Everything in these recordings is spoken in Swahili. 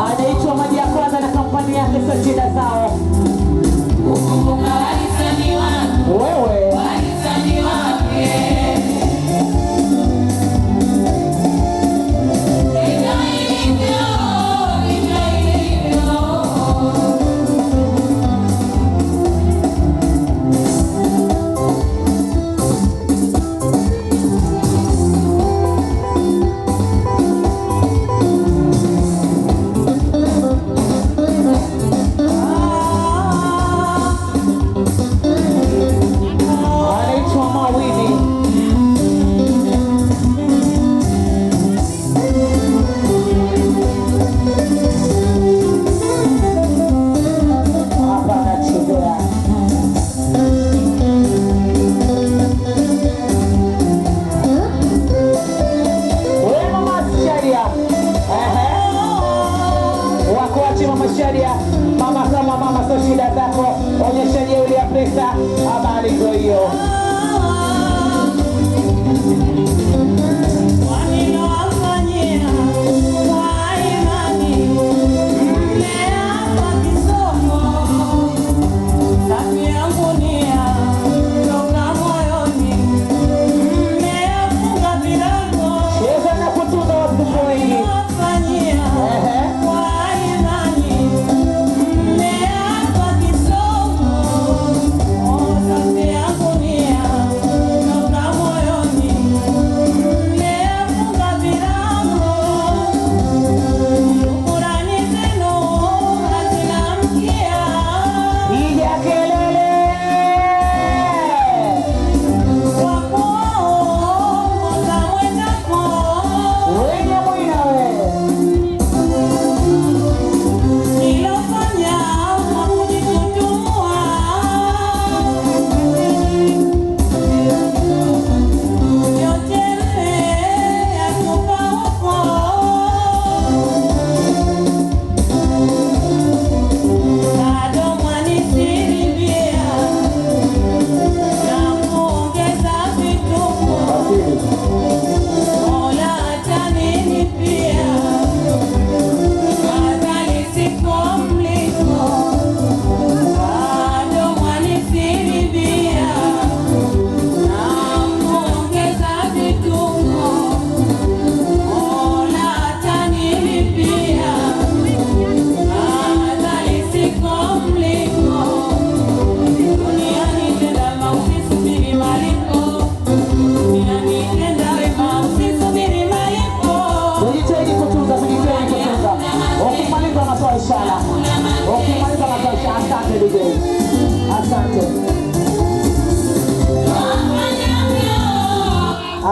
Anaitwa Maji ya Kwanza na kampani yake sio shida zao. Wewe mama kama mama sio shida zako, onyesha jeuri ya pesa, habari hiyo.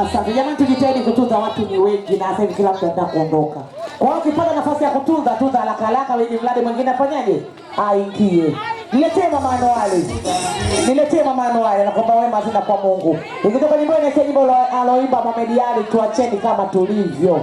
Asante jamani, tujitahidi kutunza, watu ni wengi na sasa kila mtu anataka kuondoka. Kwa hiyo ukipata nafasi ya tunza haraka haraka, ili mradi mwingine afanyaje? Aingie. Niletee mama Anuari, naomba wema zina kwa Mungu. Ikitoka nyimbo ile nyimbo aloimba Mohamed Ali, tuacheni kama tulivyo.